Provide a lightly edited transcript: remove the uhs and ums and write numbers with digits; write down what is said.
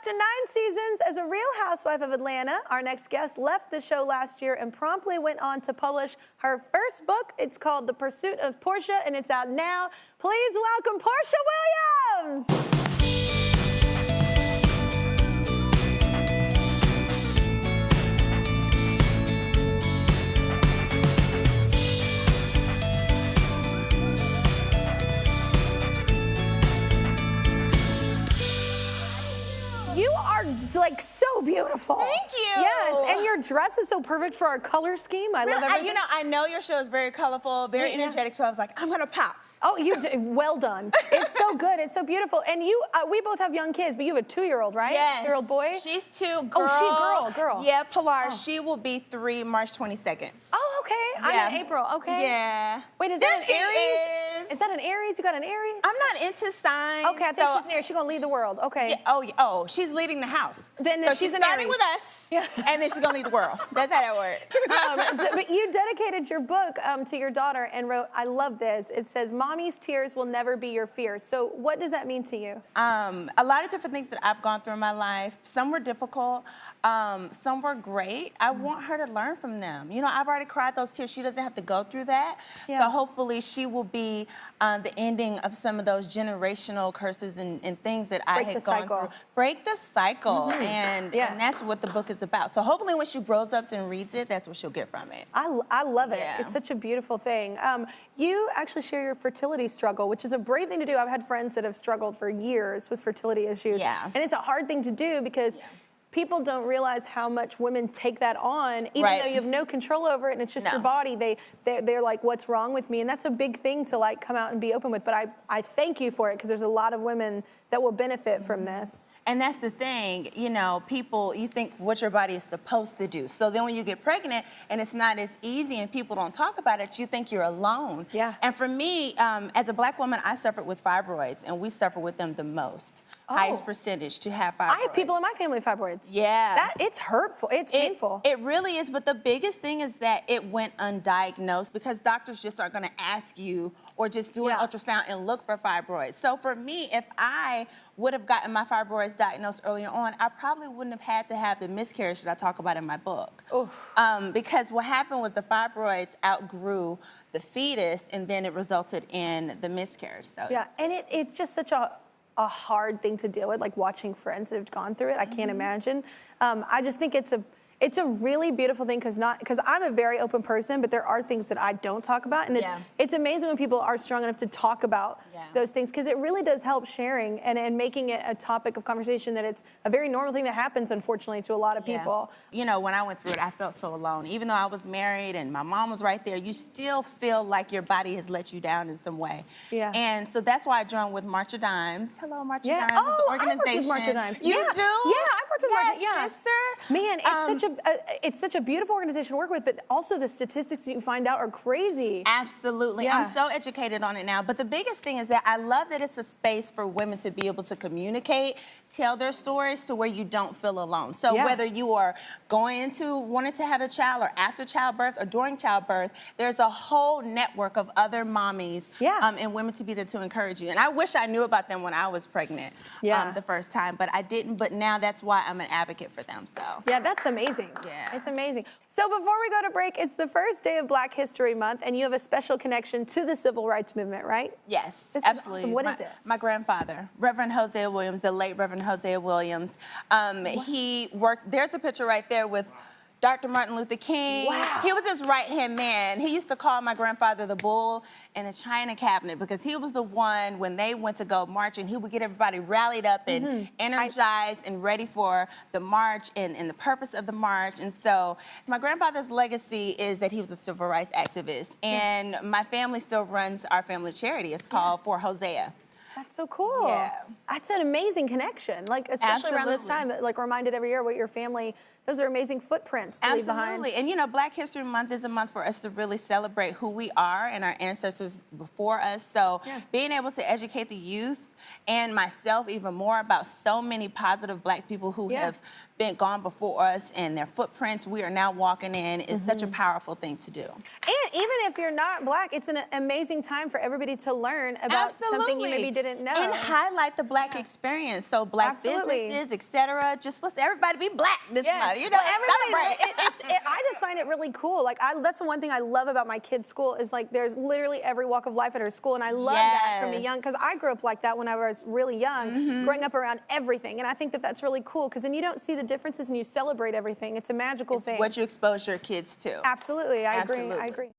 after 9 seasons as a Real Housewife of Atlanta, our next guest left the show last year and promptly went on to publish her first book. It's called The Pursuit of Porsha, and it's out now. Please welcome Porsha Williams. You are like so beautiful. Thank you. Yes, and your dress is so perfect for our color scheme. I love everything. I know your show is very colorful, very energetic, so I was like, I'm gonna pop. Oh, you did well done. It's so good. It's so beautiful. And you, we both have young kids, but you have a 2-year-old, right? Yes. 2-year-old boy. She's 2. Girl. Oh, girl. Yeah, Pilar. She will be 3 March 22nd. Oh, okay. I'm in April. Okay. Yeah. Wait, is that an Aries? Is that an Aries? You got an Aries? I'm not into signs. Okay, I think she's an Aries. She's gonna lead the world. Okay. Yeah, oh, she's leading the house. Then so she's an starting Aries. with us, and then she's gonna lead the world. That's how that works. But you dedicated your book to your daughter and wrote, I love this. It says, "Mommy's tears will never be your fear." So what does that mean to you? A lot of different things that I've gone through in my life. Some were difficult. Some were great. I want her to learn from them. You know, I've already cried those tears. She doesn't have to go through that. Yeah. So hopefully she will be the ending of some of those generational curses and things that I had gone through. Break the cycle. And that's what the book is about. So hopefully when she grows up and reads it, that's what she'll get from it. I love it. Yeah. It's such a beautiful thing. You actually share your fertility struggle, which is a brave thing to do. I've had friends that have struggled for years with fertility issues. Yeah. And it's a hard thing to do because people don't realize how much women take that on, even though you have no control over it and it's just your body. They're like, what's wrong with me? And that's a big thing to like come out and be open with. But I thank you for it because there's a lot of women that will benefit from this. And that's the thing, you know, you think what your body is supposed to do. So then when you get pregnant and it's not as easy and people don't talk about it, you think you're alone. Yeah. And for me, as a Black woman, I suffered with fibroids, and we suffer with them the most. Highest percentage to have fibroids. I have people in my family with fibroids. Yeah. It's hurtful. It's painful. It really is. But the biggest thing is that it went undiagnosed because doctors just aren't going to ask you or just do an ultrasound and look for fibroids. So for me, if I would have gotten my fibroids diagnosed earlier on, I probably wouldn't have had to have the miscarriage that I talk about in my book. Because what happened was the fibroids outgrew the fetus, and then it resulted in the miscarriage. So and it's just such a hard thing to deal with, like watching friends that have gone through it. I can't imagine. I just think it's a really beautiful thing because I'm a very open person, but there are things that I don't talk about, and it's amazing when people are strong enough to talk about those things because it really does help sharing and making it a topic of conversation that it's a very normal thing that happens, unfortunately, to a lot of people. You know, when I went through it, I felt so alone. Even though I was married and my mom was right there, you still feel like your body has let you down in some way. Yeah. And so that's why I joined with March of Dimes. Hello, March of Dimes. Oh, organization. I worked with March of Dimes. You do? Yeah, I've worked with March of Dimes. Sister. Man, it's such a beautiful organization to work with, but also the statistics that you find out are crazy. Absolutely. I'm so educated on it now. But the biggest thing is that I love that it's a space for women to be able to communicate, tell their stories to where you don't feel alone. So whether you are wanting to have a child or after childbirth or during childbirth, there's a whole network of other mommies and women to be there to encourage you. And I wish I knew about them when I was pregnant the first time, but I didn't. But now that's why I'm an advocate for them. So yeah, that's amazing. Yeah. It's amazing. So before we go to break, it's the first day of Black History Month, and you have a special connection to the Civil Rights Movement, right? Yes, this absolutely. Is awesome. What is it? My grandfather, Reverend Hosea Williams, the late Reverend Hosea Williams. He worked, there's a picture right there with Dr. Martin Luther King. Wow. He was his right-hand man. He used to call my grandfather the bull in the china cabinet because he was the one, when they went to go marching, he would get everybody rallied up and energized and ready for the march and the purpose of the march. And so my grandfather's legacy is that he was a civil rights activist. And my family still runs our family charity. It's called For Hosea. That's so cool. Yeah. That's an amazing connection. Like, especially around this time, like reminded every year what your family, those are amazing footprints to leave behind. Absolutely. And you know, Black History Month is a month for us to really celebrate who we are and our ancestors before us. So being able to educate the youth and myself even more about so many positive Black people who have gone before us and their footprints we are now walking in is such a powerful thing to do. And even if you're not Black, it's an amazing time for everybody to learn about something you maybe didn't know. And highlight the Black experience. So Black businesses, etc. Just let everybody be Black this month. You know, I just find it really cool. Like, that's the one thing I love about my kids' school is like there's literally every walk of life at her school, and I love that from a young, because I grew up like that when I was really young, growing up around everything, and I think that that's really cool because then you don't see the differences and you celebrate everything. It's a magical thing. What you expose your kids to. Absolutely, I agree.